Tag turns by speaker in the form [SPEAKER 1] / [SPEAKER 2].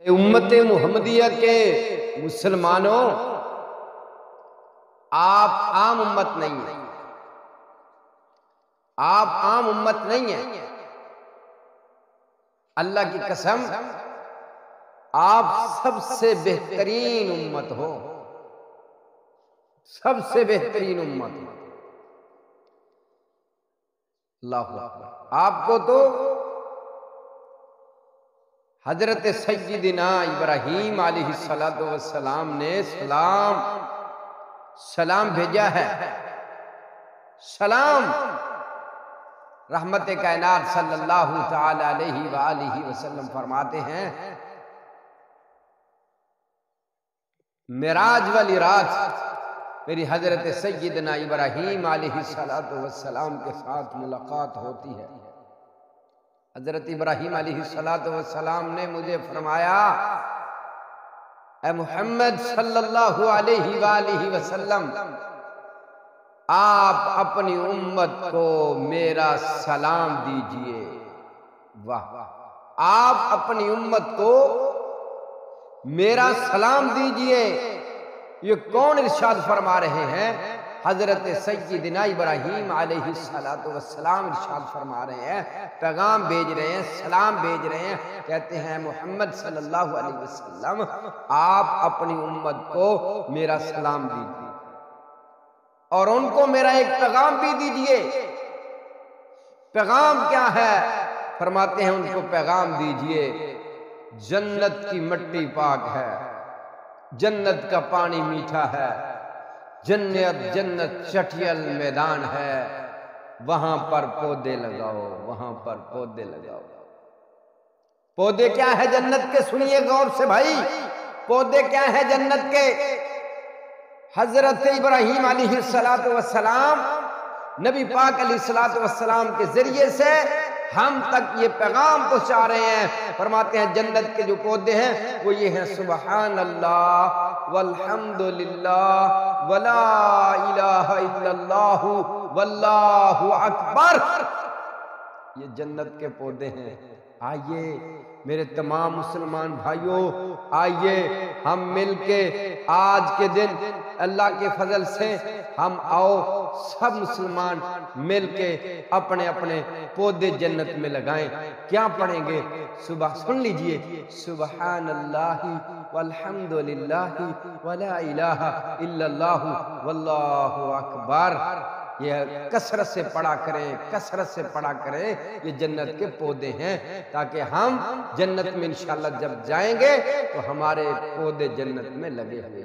[SPEAKER 1] उम्मत मुहम्मदिया के मुसलमानों, आप आम उम्मत नहीं है। आप आम उम्मत नहीं है। अल्लाह की कसम, आप सबसे बेहतरीन उम्मत हो, सबसे बेहतरीन उम्मत हो। अल्लाहु अकबर। आपको तो हजरत सय्यिदना इब्राहीम अलैहिस्सलातु वस्सलाम ने सलाम भेजा है। सलाम रहमत कायनात सल्लल्लाहु तआला अलैहि वालिहि वसल्लम फरमाते हैं, मेराज वाली रात मेरी हजरत सय्यिदना इब्राहीम अलैहिस्सलातु वस्सलाम के साथ मुलाकात होती है। हजरत इब्राहीम अलैहिस्सलातु वस्सलाम ने मुझे फरमाया, ए मुहम्मद सल्लल्लाहु अलैहि वालिहि वसल्लम, आप अपनी उम्मत को मेरा सलाम दीजिए। वाह, आप अपनी उम्मत को मेरा सलाम दीजिए। ये कौन इरशाद फरमा रहे हैं? हजरत सय्यिदना इब्राहीम अलैहिस्सलातु वस्सलाम इरशाद फरमा रहे हैं, पैगाम भेज रहे हैं, सलाम भेज रहे हैं। कहते हैं, मोहम्मद सल्लल्लाहु अलैहि वसल्लम, आप अपनी उम्मत को मेरा सलाम दीजिए और उनको मेरा एक पैगाम भी दीजिए। पैगाम क्या है? फरमाते हैं, उनको पैगाम दीजिए, जन्नत की मिट्टी पाक है, जन्नत का पानी मीठा है, जन्नत चटियल मैदान है, वहां पर पौधे लगाओ, वहां पर पौधे लगाओ। पौधे क्या है जन्नत के? सुनिए गौर से भाई, पौधे क्या है जन्नत के? हजरत इब्राहीम अलैहिस्सलातु वस्सलाम नबी पाक अलैहिस्सलातु वस्सलाम के जरिए से हम तक ये पैगाम पहुंचा रहे हैं। फरमाते हैं, जन्नत के जो पौधे हैं वो ये हैं, सुबहान अल्लाह वल्हम्दुलिल्लाह वला इलाहा इल्लल्लाह वल्लाहु अकबर। ये जन्नत के पौधे हैं। आइए मेरे तमाम मुसलमान भाइयों, आइए हम मिलके आज के दिन अल्लाह के फजल से हम आओ सब मुसलमान मिलके अपने अपने पौधे जन्नत में लगाएं। क्या पढ़ेंगे? सुबह सुन लीजिए, सुबहान अल्लाहि वल्हम्दुलिल्लाहि वला इलाहा इल्लल्लाहु वल्लाहु अकबर। ये कसरत से पढ़ा करें, कसरत से पढ़ा करें। ये जन्नत के पौधे हैं, ताकि हम जन्नत में इंशाअल्लाह जब जाएंगे तो हमारे पौधे जन्नत में लगे हुए।